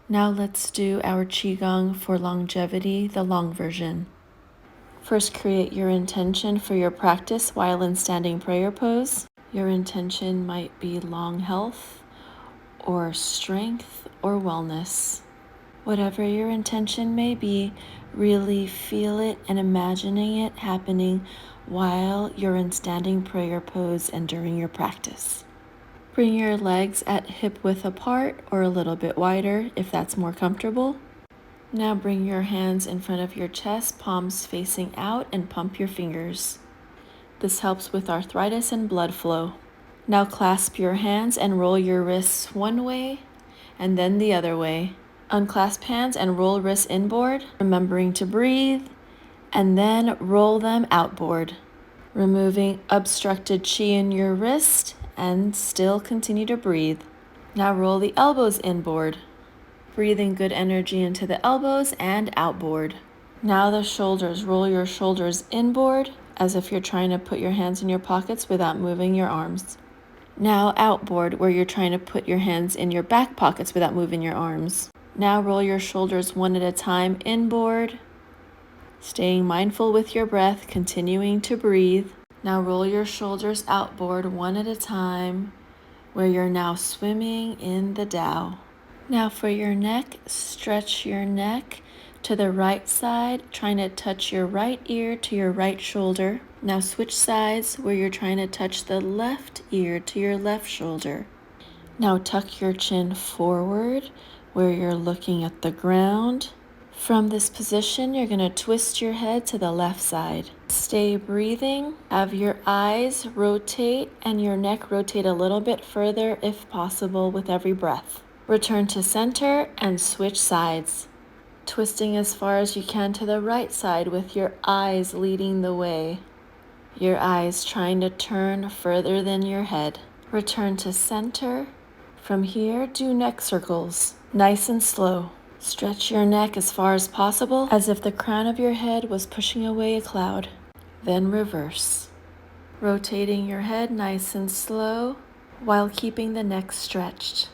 Now let's do our Qigong for longevity, the long version. First, create your intention for your practice while in standing prayer pose. Your intention might be long health, or strength, or wellness. Whatever your intention may be, really feel it and imagining it happening while you're in standing prayer pose and during your practice. Bring your legs at hip width apart or a little bit wider if that's more comfortable. Now bring your hands in front of your chest, palms facing out, and pump your fingers. This helps with arthritis and blood flow. Now clasp your hands and roll your wrists one way and then the other way. Unclasp hands and roll wrists inboard, remembering to breathe, and then roll them outboard, removing obstructed chi in your wrist and still continue to breathe. Now roll the elbows inboard, breathing good energy into the elbows and outboard. Now the shoulders, roll your shoulders inboard as if you're trying to put your hands in your pockets without moving your arms. Now outboard, where you're trying to put your hands in your back pockets without moving your arms. Now roll your shoulders one at a time inboard, staying mindful with your breath, continuing to breathe. Now roll your shoulders outboard one at a time, where you're now swimming in the Tao. Now for your neck, stretch your neck to the right side, trying to touch your right ear to your right shoulder. Now switch sides, where you're trying to touch the left ear to your left shoulder. Now tuck your chin forward, where you're looking at the ground. From this position, you're going to twist your head to the left side. Stay breathing. Have your eyes rotate and your neck rotate a little bit further if possible with every breath. Return to center and switch sides, twisting as far as you can to the right side with your eyes leading the way. Your eyes trying to turn further than your head. Return to center. From here, do neck circles, nice and slow. Stretch your neck as far as possible, as if the crown of your head was pushing away a cloud. Then reverse, rotating your head nice and slow while keeping the neck stretched.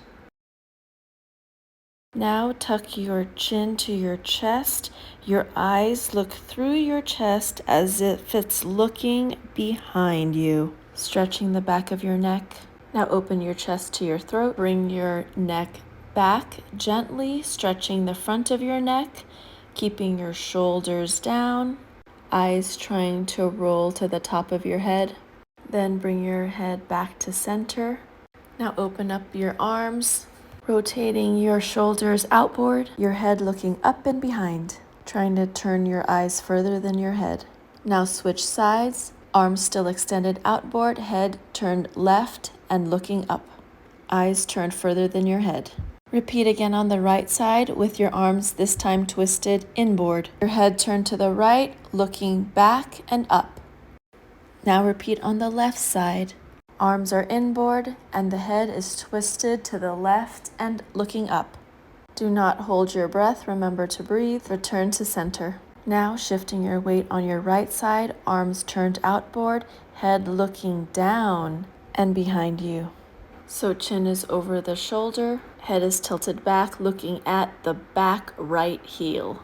Now tuck your chin to your chest. Your eyes look through your chest as if it's looking behind you. Stretching the back of your neck. Now open your chest to your throat. Bring your neck back gently, stretching the front of your neck, keeping your shoulders down. Eyes trying to roll to the top of your head. Then bring your head back to center. Now open up your arms, rotating your shoulders outboard, your head looking up and behind, trying to turn your eyes further than your head. Now switch sides, arms still extended outboard, head turned left and looking up, eyes turned further than your head. Repeat again on the right side with your arms this time twisted inboard. Your head turned to the right, looking back and up. Now repeat on the left side. Arms are inboard and the head is twisted to the left and looking up. Do not hold your breath. Remember to breathe. Return to center. Now shifting your weight on your right side, arms turned outboard, head looking down and behind you. So chin is over the shoulder, head is tilted back, looking at the back right heel.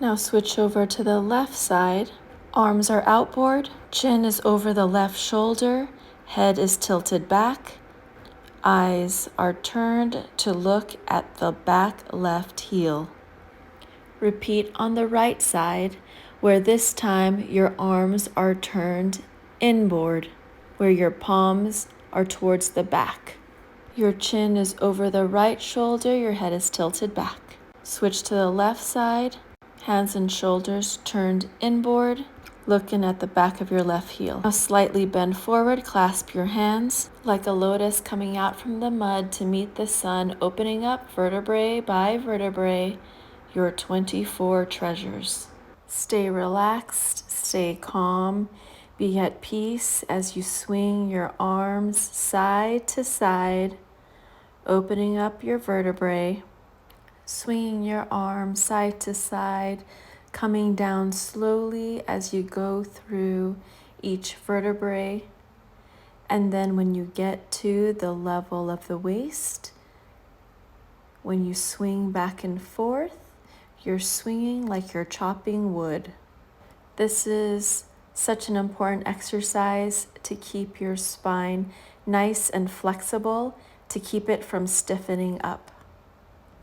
Now switch over to the left side. Arms are outboard, chin is over the left shoulder, head is tilted back, eyes are turned to look at the back left heel. Repeat on the right side, where this time your arms are turned inboard, where your palms are towards the back. Your chin is over the right shoulder, your head is tilted back. Switch to the left side, hands and shoulders turned inboard, looking at the back of your left heel. Now slightly bend forward, clasp your hands like a lotus coming out from the mud to meet the sun, opening up vertebrae by vertebrae, your 24 treasures. Stay relaxed, stay calm, be at peace as you swing your arms side to side, opening up your vertebrae, swinging your arms side to side, coming down slowly as you go through each vertebrae, And then when you get to the level of the waist, when you swing back and forth, you're swinging like you're chopping wood. This is such an important exercise to keep your spine nice and flexible, to keep it from stiffening up.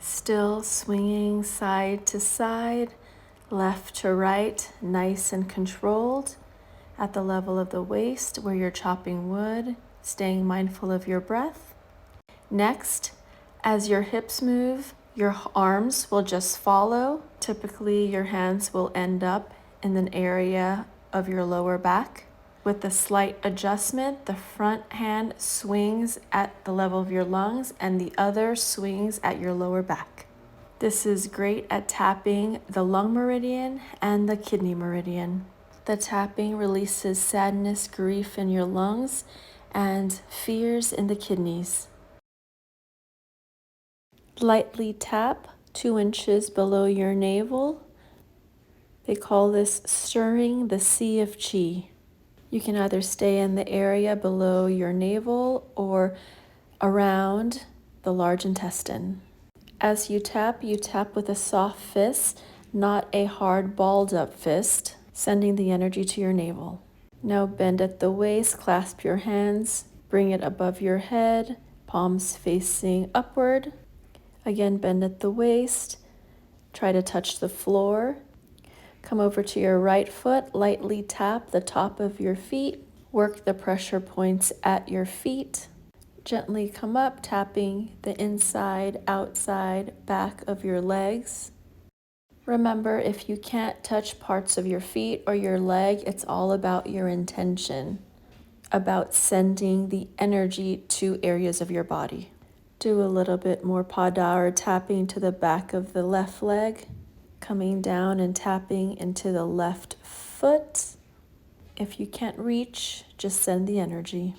Still swinging side to side, left to right, nice and controlled at the level of the waist where you're chopping wood, staying mindful of your breath. Next, as your hips move, your arms will just follow. Typically, your hands will end up in an area of your lower back. With a slight adjustment, the front hand swings at the level of your lungs and the other swings at your lower back. This is great at tapping the lung meridian and the kidney meridian. The tapping releases sadness, grief in your lungs, and fears in the kidneys. Lightly tap 2 inches below your navel. They call this stirring the sea of chi. You can either stay in the area below your navel or around the large intestine. As you tap with a soft fist, not a hard balled up fist, sending the energy to your navel. Now bend at the waist, clasp your hands, bring it above your head, palms facing upward. Again, bend at the waist, try to touch the floor. Come over to your right foot, lightly tap the top of your feet, work the pressure points at your feet. Gently come up, tapping the inside, outside, back of your legs. Remember, if you can't touch parts of your feet or your leg, it's all about your intention, about sending the energy to areas of your body. Do a little bit more pada or tapping to the back of the left leg, coming down and tapping into the left foot. If you can't reach, just send the energy.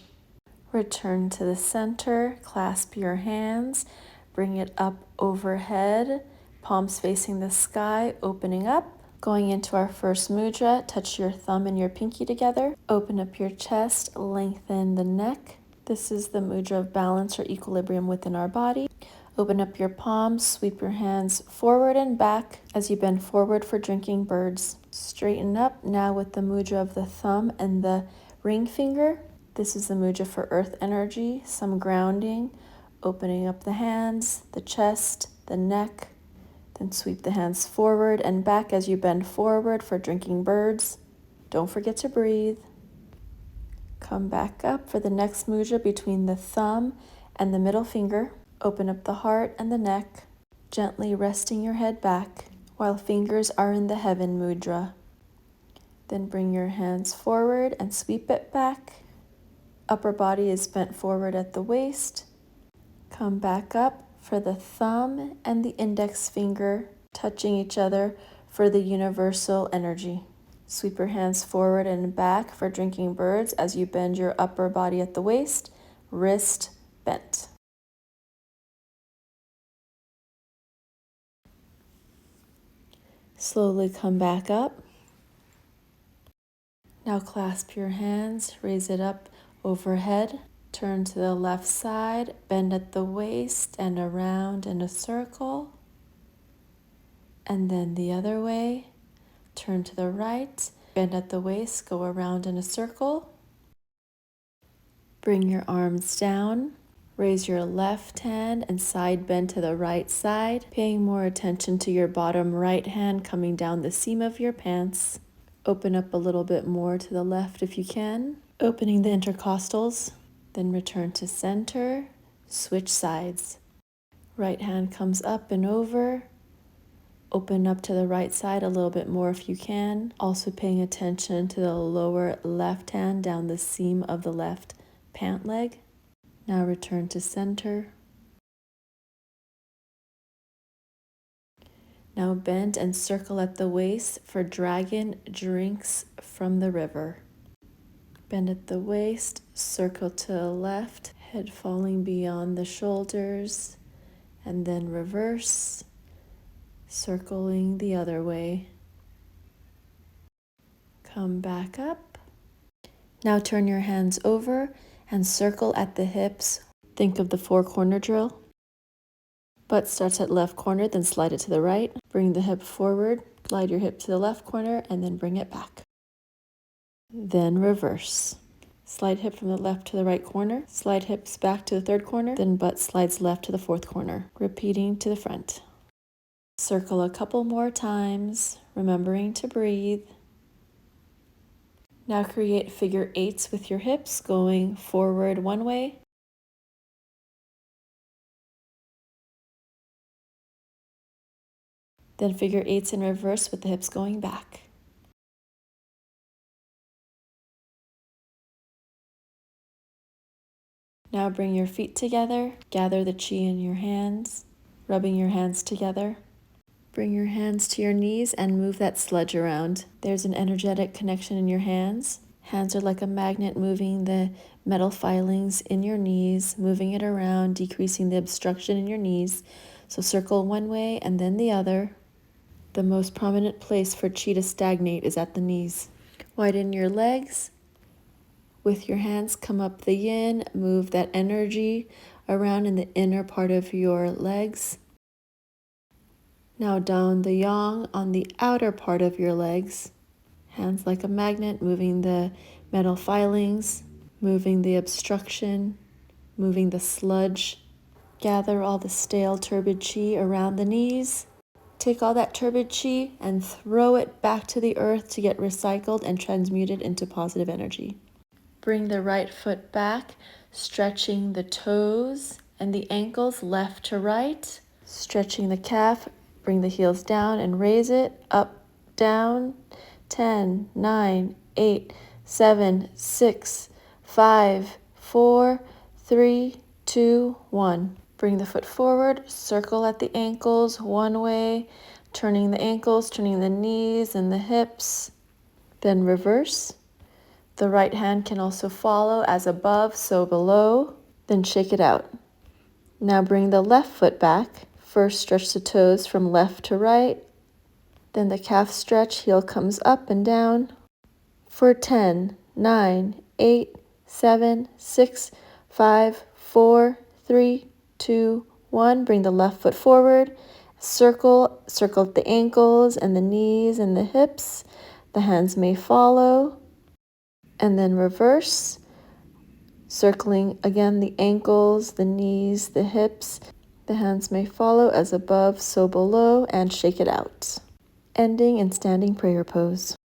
Return to the center, clasp your hands, bring it up overhead, palms facing the sky, opening up. Going into our first mudra, touch your thumb and your pinky together. Open up your chest, lengthen the neck. This is the mudra of balance or equilibrium within our body. Open up your palms, sweep your hands forward and back as you bend forward for drinking birds. Straighten up now with the mudra of the thumb and the ring finger. This is the mudra for earth energy, some grounding, opening up the hands, the chest, the neck. Then sweep the hands forward and back as you bend forward for drinking birds. Don't forget to breathe. Come back up for the next mudra between the thumb and the middle finger. Open up the heart and the neck, gently resting your head back while fingers are in the heaven mudra. Then bring your hands forward and sweep it back. Upper body is bent forward at the waist. Come back up for the thumb and the index finger touching each other for the universal energy. Sweep your hands forward and back for drinking birds as you bend your upper body at the waist, wrist bent. Slowly come back up. Now clasp your hands, raise it up overhead. Turn to the left side, bend at the waist and around in a circle. And then the other way, turn to the right, bend at the waist, go around in a circle. Bring your arms down, raise your left hand and side bend to the right side, paying more attention to your bottom right hand coming down the seam of your pants. Open up a little bit more to the left if you can, opening the intercostals. Then return to center, switch sides. Right hand comes up and over. Open up to the right side a little bit more if you can. Also paying attention to the lower left hand down the seam of the left pant leg. Now return to center. Now bend and circle at the waist for dragon drinks from the river. Bend at the waist, circle to the left, head falling beyond the shoulders, and then reverse, circling the other way. Come back up. Now turn your hands over and circle at the hips. Think of the 4-corner drill. Butt starts at left corner, then slide it to the right. Bring the hip forward, glide your hip to the left corner, and then bring it back. Then reverse. Slide hip from the left to the right corner, slide hips back to the 3rd corner, then butt slides left to the 4th corner, repeating to the front. Circle a couple more times, remembering to breathe. Now create figure 8s with your hips going forward one way, then figure 8s in reverse with the hips going back. Now bring your feet together, gather the chi in your hands, rubbing your hands together. Bring your hands to your knees and move that sludge around. There's an energetic connection in your hands. Hands are like a magnet moving the metal filings in your knees, moving it around, decreasing the obstruction in your knees. So circle one way and then the other. The most prominent place for chi to stagnate is at the knees. Widen your legs. With your hands, come up the yin, move that energy around in the inner part of your legs. Now down the yang on the outer part of your legs. Hands like a magnet, moving the metal filings, moving the obstruction, moving the sludge. Gather all the stale, turbid chi around the knees. Take all that turbid chi and throw it back to the earth to get recycled and transmuted into positive energy. Bring the right foot back, stretching the toes and the ankles left to right. Stretching the calf, bring the heels down and raise it, up, down. 10, 9, 8, 7, 6, 5, 4, 3, 2, 1. Bring the foot forward, circle at the ankles one way, turning the ankles, turning the knees and the hips. Then reverse. The right hand can also follow as above, so below. Then shake it out. Now bring the left foot back. First stretch the toes from left to right. Then the calf stretch, heel comes up and down. For 10, 9, 8, 7, 6, 5, 4, 3, 2, 1. Bring the left foot forward. Circle at the ankles and the knees and the hips. The hands may follow. And then reverse, circling again the ankles, the knees, the hips. The hands may follow as above, so below, and shake it out. Ending in standing prayer pose.